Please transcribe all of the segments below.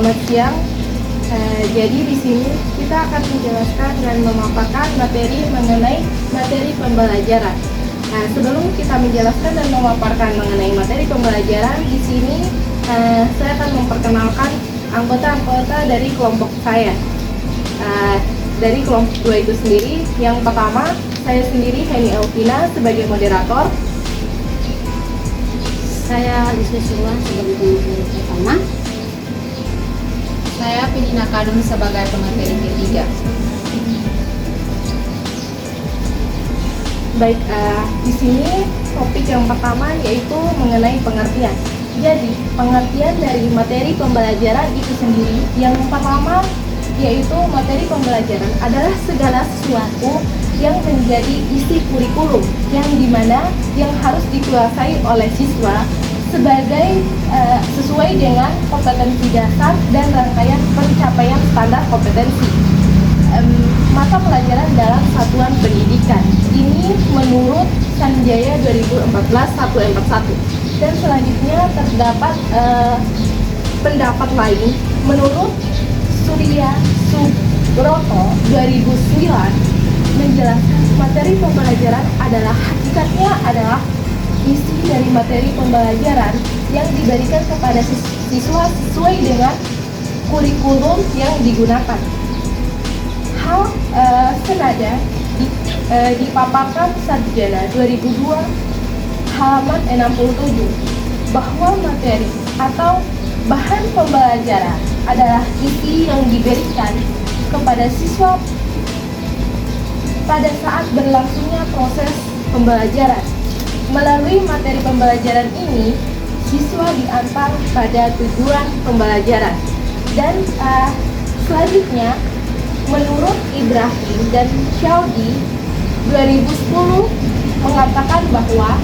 Selamat siang. Jadi di sini kita akan menjelaskan dan memaparkan materi mengenai materi pembelajaran. Sebelum kita menjelaskan dan memaparkan mengenai materi pembelajaran, di sini saya akan memperkenalkan anggota-anggota dari kelompok saya. Dari kelompok 2 itu sendiri, yang pertama saya sendiri Heni Elvina sebagai moderator. Saya Liswi Suwan sebagai pemateri pertama. Saya Pinina Kadun sebagai pemateri ketiga. Baik, di sini topik yang pertama yaitu mengenai pengertian. Jadi, pengertian dari materi pembelajaran itu sendiri yang pertama yaitu materi pembelajaran adalah segala sesuatu yang menjadi isi kurikulum yang dimana yang harus dikuasai oleh siswa sebagai sesuai dengan kompetensi dasar dan rangkaian pencapaian standar kompetensi mata pelajaran dalam satuan pendidikan. Ini menurut Sanjaya 2014-141. Dan selanjutnya terdapat pendapat lain menurut Surya Subroto 2009 menjelaskan materi pembelajaran adalah hakikatnya adalah isi dari materi pembelajaran yang diberikan kepada siswa sesuai dengan kurikulum yang digunakan. Hal senada dipaparkan Sarjana 2002 halaman 67 bahwa materi atau bahan pembelajaran adalah isi yang diberikan kepada siswa pada saat berlangsungnya proses pembelajaran. Melalui materi pembelajaran ini, siswa diantar pada tujuan pembelajaran. Dan selanjutnya, menurut Ibrahim dan Syaudi 2010 mengatakan bahwa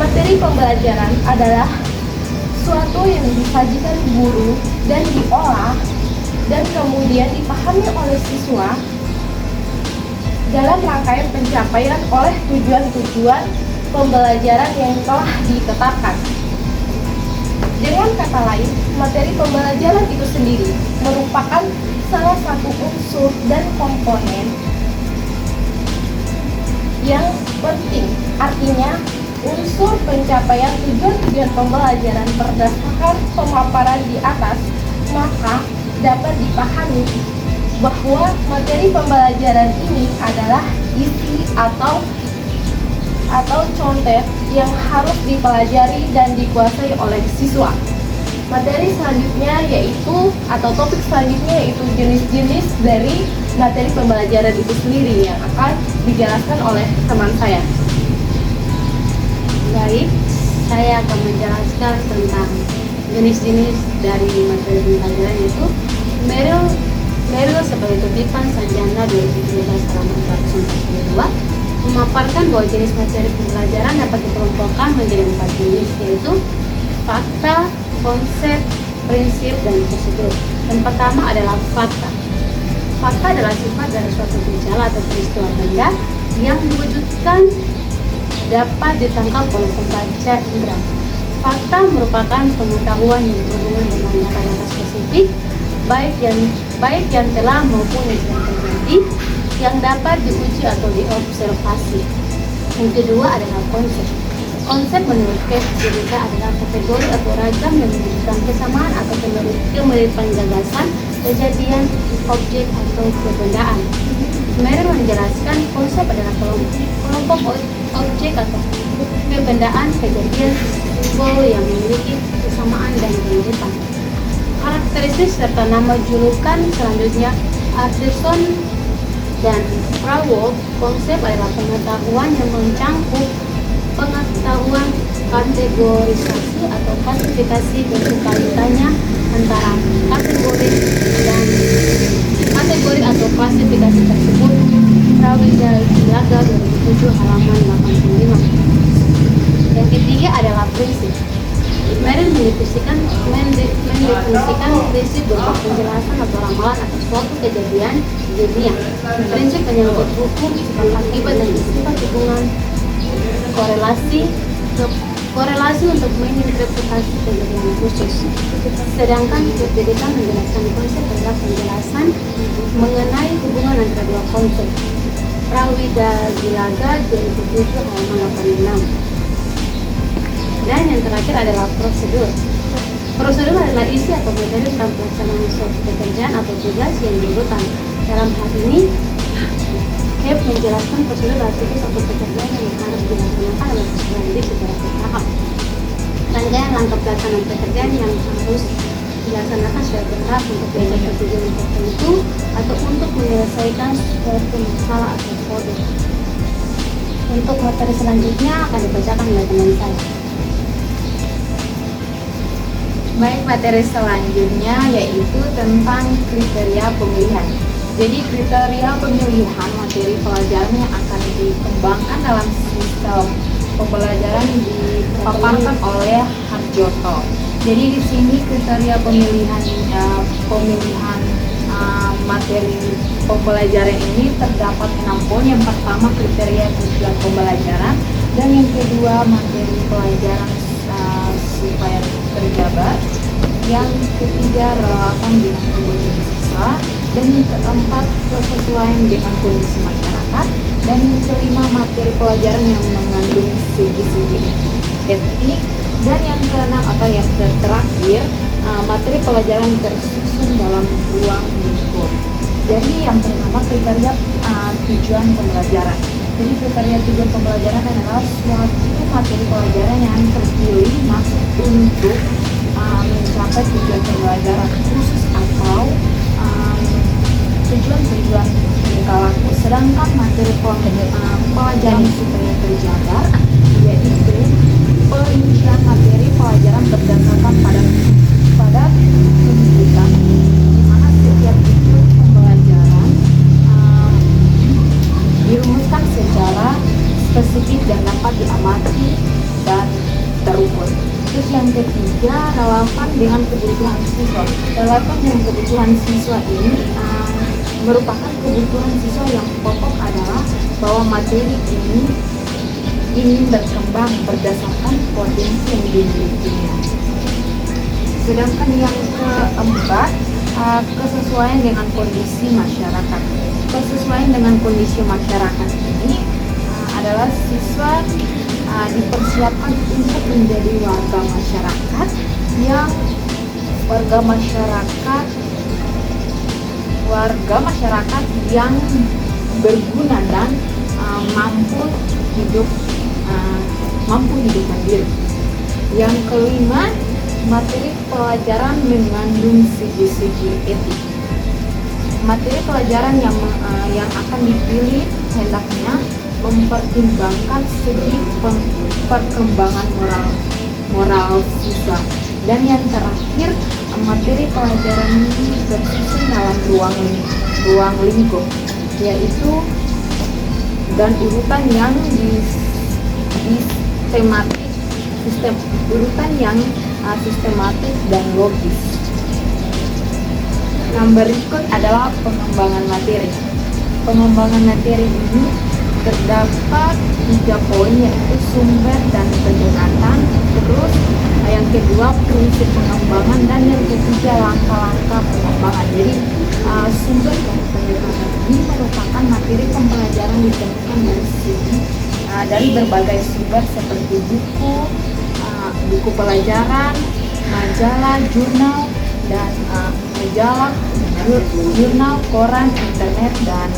materi pembelajaran adalah suatu yang disajikan guru dan diolah dan kemudian dipahami oleh siswa dalam rangkaian pencapaian oleh tujuan-tujuan pembelajaran yang telah ditetapkan. Dengan kata lain, materi pembelajaran itu sendiri merupakan salah satu unsur dan komponen yang penting. Artinya, unsur pencapaian tujuan-tujuan pembelajaran berdasarkan pemaparan di atas, maka dapat dipahami bahwa materi pembelajaran ini adalah isi atau contek yang harus dipelajari dan dikuasai oleh siswa. Materi selanjutnya yaitu atau topik selanjutnya yaitu jenis-jenis dari materi pembelajaran itu sendiri yang akan dijelaskan oleh teman saya. Baik, saya akan menjelaskan tentang jenis-jenis dari materi pembelajaran itu. Meril sebagai kutipan Sarjana 2017 halaman 142 memaparkan bahwa jenis materi pembelajaran dapat dikelompokkan menjadi 4 jenis, yaitu fakta, konsep, prinsip, dan prosedur. Yang pertama adalah fakta. Fakta adalah sifat dari suatu gejala atau peristiwa benda yang diwujudkan dapat ditangkap oleh pembaca indera. Fakta merupakan pengetahuan yang berhubungan dengan data-data spesifik, baik yang telah maupun yang sedang terjadi, yang dapat diuji atau diobservasi. Yang kedua adalah konsep. Konsep menurut Kepka adalah kategori atau ragam yang menunjukkan kesamaan atau kemiripan gagasan, kejadian, objek atau kebendaan. Meril menjelaskan konsep adalah kelompok objek atau kebendaan, kejadian, simbol yang memiliki kesamaan dan kemiripan. Karakteristik serta nama julukan selanjutnya Anderson dan Prawolf. Konsep adalah pengetahuan yang mencangkup pengetahuan kategorisasi atau klasifikasi berkaitannya antara kategori atau klasifikasi tersebut. Prawijaya 2007 halaman 85. Yang ketiga adalah prinsip. Meril mendefinisikan prinsip berupa penjelasan atau ramalan atas suatu kejadian dunia. Prinsip menyangkut hukum, sifat akibat, dan sifat hubungan korelasi korelasi untuk menginterpretasi kejadian khusus. Sedangkan pendidikan menjelaskan konsep adalah penjelasan mengenai hubungan antara dua konsep. Prawida Gilaga 2007 halaman 86. Dan yang terakhir adalah prosedur. Prosedur adalah isi atau materi tentang pelaksanaan suatu pekerjaan atau tugas yang diurutan. Dalam hal ini, KEP menjelaskan prosedur adalah tugas atau pekerjaan yang harus dilaksanakan oleh seseorang secara bertahap. Rangkaian langkah pelaksanaan pekerjaan yang harus dilaksanakan secara bertahap untuk mencapai tujuan tertentu atau untuk menyelesaikan suatu masalah atau problem. Untuk materi selanjutnya akan dibacakan oleh teman saya. Baik, materi selanjutnya yaitu tentang kriteria pemilihan. Jadi kriteria pemilihan materi pelajaran yang akan dikembangkan dalam sistem pembelajaran dipaparkan oleh Harjoto. Jadi di sini kriteria pemilihan materi pembelajaran ini terdapat 6 poin. Yang pertama kriteria tujuan pembelajaran, dan yang kedua materi pelajaran supaya terjabar, yang ketiga relevan dengan kebutuhan siswa, dan yang keempat kesesuaian dengan kondisi masyarakat, dan yang kelima materi pelajaran yang mengandung segi-segi etik, dan yang keenam atau yang terakhir materi pelajaran tersusun dalam ruang lingkup. Jadi yang pertama kriteria tujuan pembelajaran. Jadi kriteria tujuan pembelajaran adalah suatu materi pelajaran yang terpilih masuk untuk mencapai tujuan pembelajaran khusus atau tujuan-tujuan tingkah laku. Sedangkan materi pelajaran supaya terjabar yaitu perincian materi pelajaran berdasarkan pada tuntutan, di mana setiap tujuan pembelajaran dirumuskan secara spesifik dan dapat diamati dan terukur. Terus yang ketiga relevan dengan kebutuhan siswa. Relevan dengan kebutuhan siswa ini merupakan kebutuhan siswa yang pokok adalah bahwa materi ini ingin berkembang berdasarkan potensi yang dimilikinya. Sedangkan yang keempat kesesuaian dengan kondisi masyarakat. Kesesuaian dengan kondisi masyarakat ini adalah siswa dipersiapkan untuk menjadi warga masyarakat yang berguna dan mampu hidup mandiri. Yang kelima, materi pelajaran mengandung segi-segi etik. Materi pelajaran yang akan dipilih hendaknya mempertimbangkan segi perkembangan moral siswa. Dan yang terakhir, materi pelajaran ini tersusun dalam ruang lingkup, yaitu dan urutan yang sistematis dan logis. Yang berikut adalah pengembangan materi. Pengembangan materi ini terdapat 3 poin, yaitu sumber dan pendekatan, terus yang kedua prinsip pengembangan, dan yang ketiga langkah-langkah pengembangan. Jadi sumber dan pendekatan ini merupakan materi pembelajaran ditemukan dari berbagai sumber seperti buku pelajaran, majalah, jurnal, dan jurnal, koran, internet, dan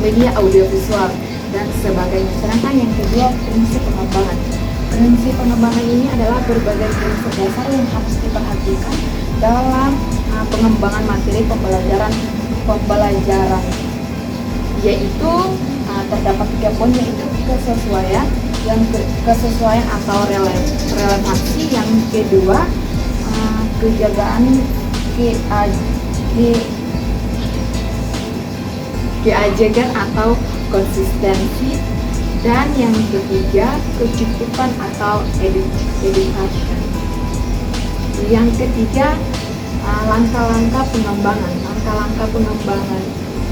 media audiovisual dan sebagainya. Sedangkan yang kedua prinsip pengembangan. Prinsip pengembangan ini adalah berbagai prinsip dasar yang harus diperhatikan dalam pengembangan materi pembelajaran, yaitu terdapat 3 poin, yaitu kesesuaian atau relevansi. Yang kedua kejagaan keajegan atau konsistensi, dan yang ketiga kecukupan atau education. Yang ketiga langkah-langkah pengembangan. Langkah-langkah pengembangan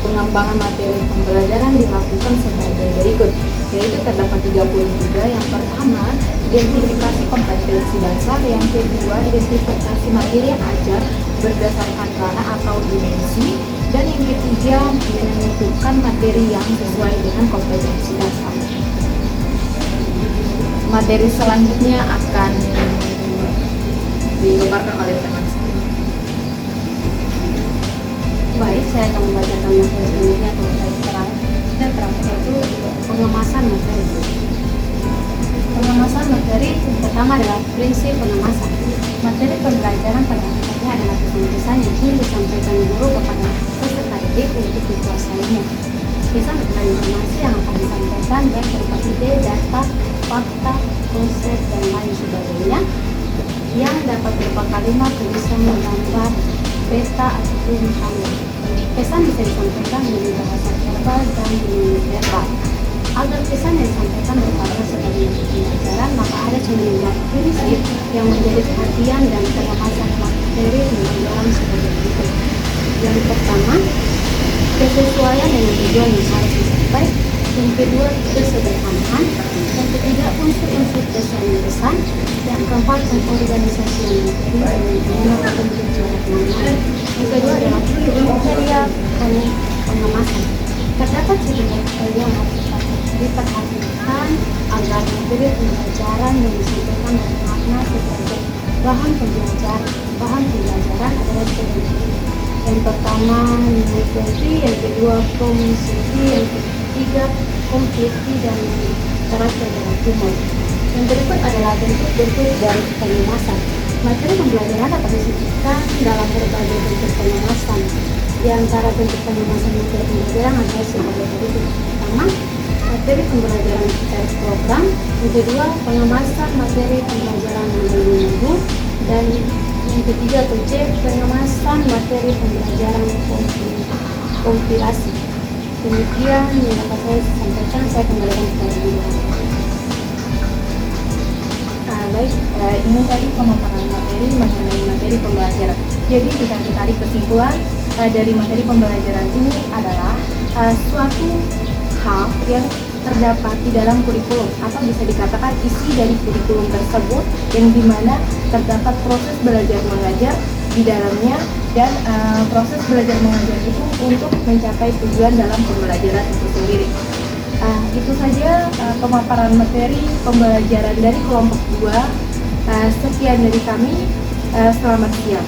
pengembangan materi pembelajaran dilakukan sebagai berikut, yaitu terdapat 3 poin juga. Yang pertama, identifikasi kompetensi dasar. Yang kedua, identifikasi materi yang ajar berdasarkan ranah atau dimensi. Dan yang ketiga, menentukan materi yang sesuai dengan kompetensi dasar. Materi selanjutnya akan dipaparkan oleh teman saya. Baik, saya akan membacakan materi selanjutnya atau saya terang dan terakhir yaitu pengemasan materi. Pengemasan materi yang pertama adalah prinsip pengemasan. Materi pembelajaran pada hakikatnya adalah pesan-pesan yang ingin disampaikan guru kepada peserta didik untuk dikuasainya. Pesan adalah informasi yang akan disampaikan baik berupa ide, data, fakta, konsep, dan lain sebagainya yang dapat berupa kalimat, tulisan, gambar, peta, ataupun hanya. Pesan bisa disampaikan melalui bahasa verbal dan non-verbal. Agar pesan yang disampaikan bermakna sebagai pembelajaran, maka ada sejumlah prinsip yang menjadi perhatian dan pengemasan materi pembelajaran sebagai berikut. Yang pertama, kesesuaian dengan tujuan yang harus dicapai. Yang kedua, kesederhanaan. Yang ketiga, unsur-unsur pesan. Yang keempat, pengorganisasian materi dengan bentuk tujuan pengembangan. Yang kedua adalah kriteria pengemasan. Terdapat sejumlah kriteria yang harus diperhatikan agar materi pembelajaran yang disampaikan bermakna sebagai bahan pembelajaran adalah sebagai yang pertama nilai kunci, yang kedua komisi, yang ketiga kompleti, dan yang terakhir adalah humor. Yang berikut adalah bentuk-bentuk dari pengemasan. Materi pembelajaran dapat disebutkan dalam berbagai bentuk pengemasan. Di antara bentuk pengemasan materi pembelajaran adalah sebagai berikut. Pertama, materi pembelajaran terprogram. Yang kedua, pengemasan materi pembelajaran melalui minggu. Dan yang ketiga, C, pengemasan materi pembelajaran kompilasi. Demikian yang dapat saya sampaikan. Saya kembalikan kepada Ibu. Baik, ini tadi pemaparan materi mengenai materi pembelajaran. Jadi bisa ditarik kesimpulan dari materi pembelajaran ini adalah suatu hal yang terdapat di dalam kurikulum atau bisa dikatakan isi dari kurikulum tersebut, yang dimana terdapat proses belajar mengajar di dalamnya, dan proses belajar mengajar itu untuk mencapai tujuan dalam pembelajaran itu sendiri. Itu saja pemaparan materi pembelajaran dari kelompok 2. Sekian dari kami, selamat siang.